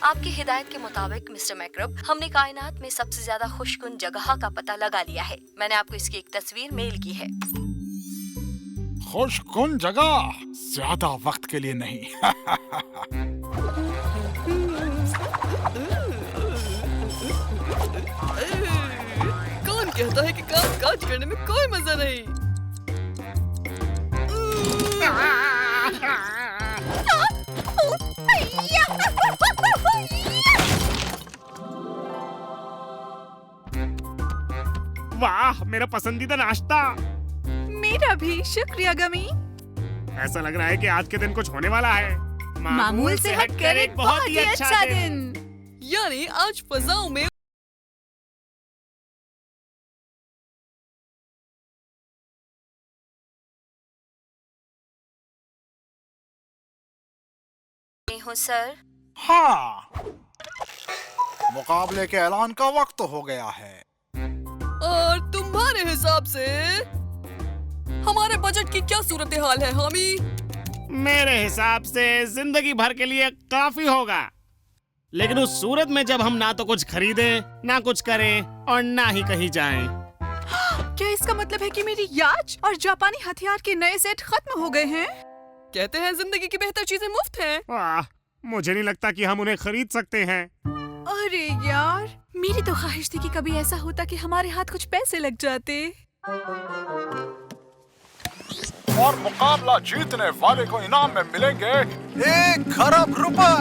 आपकी हिदायत के मुताबिक मिस्टर मैक्रब, हमने कायनात में सबसे ज्यादा खुशकुन जगह का पता लगा लिया है। मैंने आपको इसकी एक तस्वीर मेल की है। खुशकुन जगह, ज्यादा वक्त के लिए नहीं। कौन कहता है कि काम काज करने में कोई मजा नहीं? वाह, मेरा पसंदीदा नाश्ता। मेरा भी, शुक्रिया गमी। ऐसा लग रहा है कि आज के दिन कुछ होने वाला है। मामूल से हटकर एक बहुत ही अच्छा दिन। यानी आज फजाओं में हूँ सर। हाँ, मुकाबले के ऐलान का वक्त हो गया है। और तुम्हारे हिसाब से हमारे बजट की क्या सूरत हाल है हामी? मेरे हिसाब से जिंदगी भर के लिए काफी होगा, लेकिन उस सूरत में जब हम ना तो कुछ खरीदें, ना कुछ करें और ना ही कहीं जाएं। क्या इसका मतलब है कि मेरी याच और जापानी हथियार के नए सेट खत्म हो गए हैं? कहते हैं जिंदगी की बेहतर चीजें मुफ्त हैं। वाह, मुझे नहीं लगता कि हम उन्हें खरीद सकते हैं। अरे यार, मेरी तो ख्वाहिश थी कि कभी ऐसा होता कि हमारे हाथ कुछ पैसे लग जाते। और मुकाबला जीतने वाले को इनाम में मिलेंगे 1 खरब रुपए।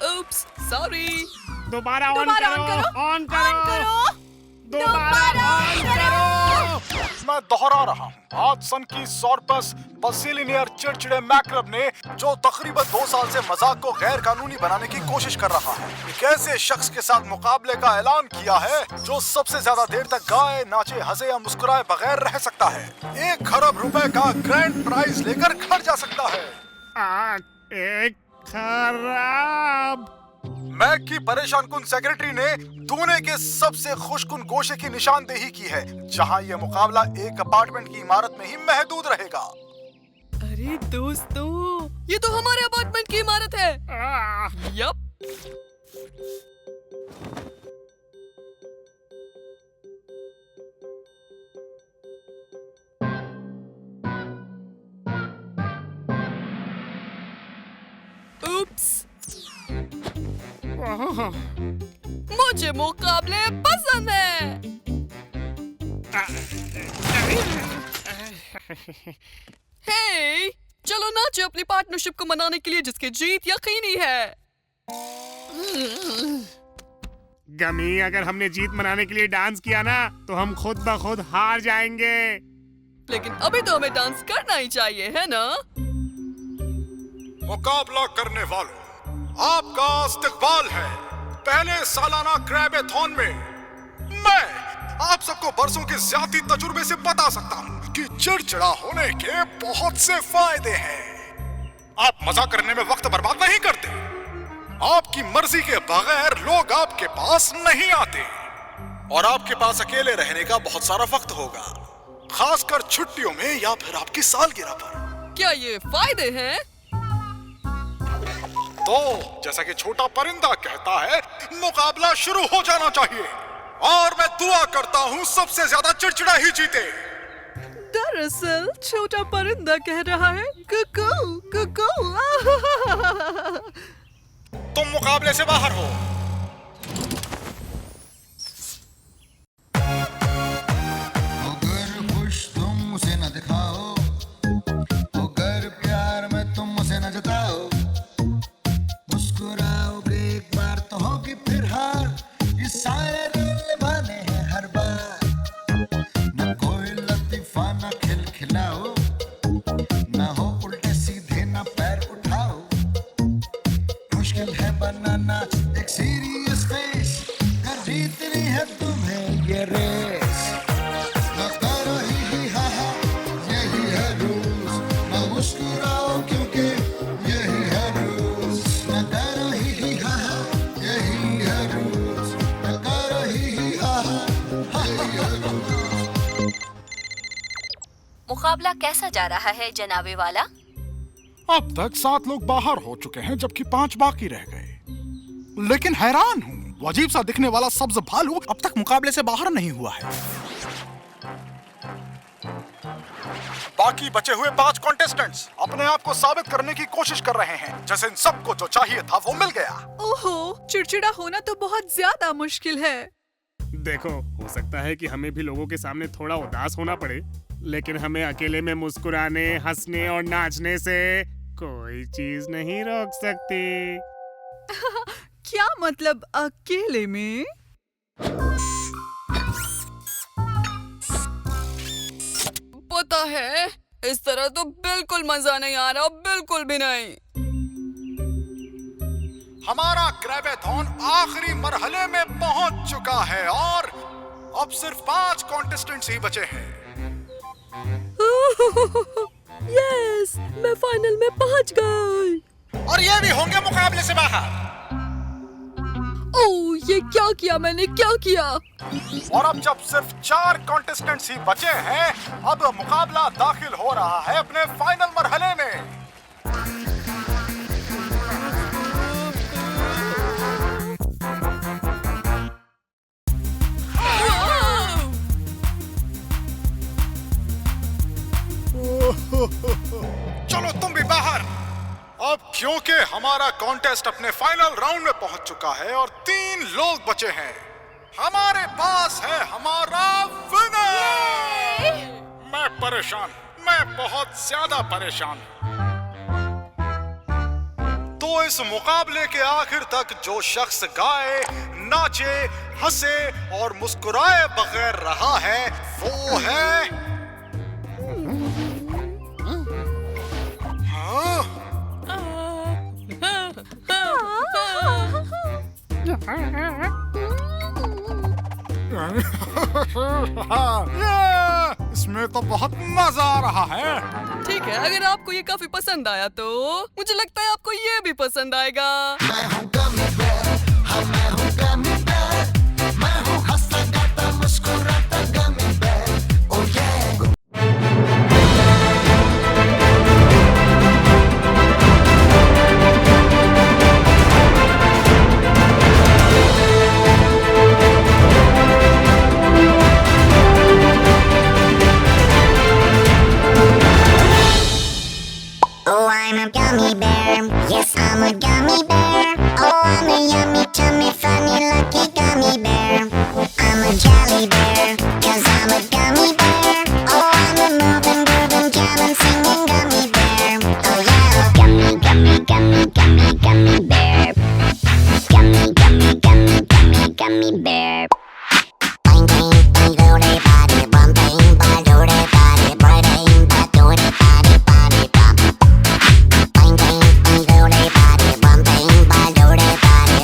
Oops, sorry। दोबारा ऑन दोबारा ऑन करो, करो, ऑन ऑन करो, करो। दोबारा ऑन करो। मैं दोहरा रहा हूँ, हादसन की सॉर्पस बसिलिनियर चिड़चिड़े मैक्रब ने, जो तकरीबन 2 साल से मजाक को गैर कानूनी बनाने की कोशिश कर रहा है, एक ऐसे शख्स के साथ मुकाबले का ऐलान किया है जो सबसे ज्यादा देर तक गाए, नाचे, हंसे या मुस्कुराए बगैर रह सकता है। 1 खरब रुपए का ग्रैंड प्राइज लेकर घर जा सकता है। 1 खरब। मैक की परेशान कुन सेक्रेटरी ने दुनिया के सबसे खुशकुन गोशे की निशानदेही की है, जहां यह मुकाबला एक अपार्टमेंट की इमारत में ही महदूद रहेगा। अरे दोस्तों, ये तो हमारे अपार्टमेंट की इमारत है। यप। Oops। मुझे मुकाबले पसंद है। हे, चलो नाचे अपनी पार्टनरशिप को मनाने के लिए जिसकी जीत यकीनी है। गमी, अगर हमने जीत मनाने के लिए डांस किया ना, तो हम खुद ब खुद हार जाएंगे। लेकिन अभी तो हमें डांस करना ही चाहिए, है ना? मुकाबला करने वालों, आपका इस्तकबाल है पहले सालाना क्रैबेथॉन में। मैं आप सबको बरसों के ज्यादा तजुर्बे से बता सकता हूँ कि चिड़चिड़ा होने के बहुत से फायदे हैं। आप मजा करने में वक्त बर्बाद नहीं करते, आपकी मर्जी के बगैर लोग आपके पास नहीं आते, और आपके पास अकेले रहने का बहुत सारा वक्त होगा, खासकर छुट्टियों में या फिर आपकी सालगिरह पर। क्या ये फायदे हैं? तो जैसा कि छोटा परिंदा कहता है, मुकाबला शुरू हो जाना चाहिए, और मैं दुआ करता हूँ सबसे ज्यादा चिड़चिड़ा ही जीते। दरअसल छोटा परिंदा कह रहा है कुकू कुकू। तुम मुकाबले से बाहर हो। अगर खुश तुम उसे न दिखाओ, अगर प्यार में तुम उसे न जताओ, मुस्कुराओगे एक बार तो होगी फिर हार, ये सारे रोल निभाने हैं हर बार। न कोई लतीफा न खिलखिलाओ, न हो उल्टे सीधे न पैर उठाओ, मुश्किल है बनाना एक सीरियस फेस, कर जीतनी है तुम्हें ये रेस। न करो ही हा हा, यही है रूल्स, न मुस्कुराओ क्योंकि यही है रूल्स। न करो ही हा हा, यही है रूल्स, न करो ही हा हा, यही है रूल्स। मुकाबला कैसा जा रहा है जनाबे वाला? अब तक 7 लोग बाहर हो चुके हैं जबकि 5 बाकी रह गए। लेकिन हैरान हूँ, वो अजीब सा दिखने वाला सब्ज भालू अब तक मुकाबले से बाहर नहीं हुआ है। बाकी बचे हुए 5 कॉन्टेस्टेंट्स अपने आप को साबित करने की कोशिश कर रहे हैं, जैसे इन सबको जो चाहिए था वो मिल गया। ओहो, चिड़चिड़ा होना तो बहुत ज्यादा मुश्किल है। देखो, हो सकता है कि हमें भी लोगों के सामने थोड़ा उदास होना पड़े, लेकिन हमें अकेले में मुस्कुराने, हंसने और नाचने से कोई चीज नहीं रोक सकती। क्या मतलब अकेले में? पता है, इस तरह तो बिल्कुल मजा नहीं आ रहा, बिल्कुल भी नहीं। हमारा क्रैबेथॉन आखिरी मरहले में पहुंच चुका है और अब सिर्फ 5 कॉन्टेस्टेंट्स ही बचे हैं। यस, मैं फाइनल में पहुंच गई। और ये भी होंगे मुकाबले से बाहर। ओह, ये क्या किया मैंने, क्या किया? और अब जब सिर्फ 4 कॉन्टेस्टेंट्स ही बचे हैं, अब मुकाबला दाखिल हो रहा है अपने फाइनल मरहले में। चलो तुम भी बाहर। अब क्योंकि हमारा कॉन्टेस्ट अपने फाइनल राउंड में पहुंच चुका है और 3 लोग बचे हैं, हमारे पास है हमारा विनर। मैं परेशान, मैं बहुत ज्यादा परेशान। तो इस मुकाबले के आखिर तक जो शख्स गाए, नाचे, हंसे और मुस्कुराए बगैर रहा है वो है इसमें तो बहुत मजा आ रहा है। ठीक है, अगर आपको ये काफी पसंद आया तो मुझे लगता है आपको ये भी पसंद आएगा। मैं हूँ गमी बेयर, हाँ मैं हूँ गमी बेयर, मैं हूँ हंसता गाता मुस्कुराता गमी बेयर। ओह ये Oh, I'm a gummy bear. Yes, I'm a gummy bear. Oh, I'm a yummy, tummy, funny, lucky gummy bear. I'm a jelly bear, 'cause I'm a gummy bear. Oh, I'm a moving, grooving, jamming, singing gummy bear. Oh yeah, gummy, gummy, gummy, gummy, gummy bear. Gummy, gummy, gummy, gummy, gummy bear. Bang, bang, bang, do-de, body, bum, bang, ba, do-de, body, bang, ba, do-de, body, body, bum. Bang bang bang do-de body, bum bang ba do-de body,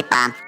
lollipop.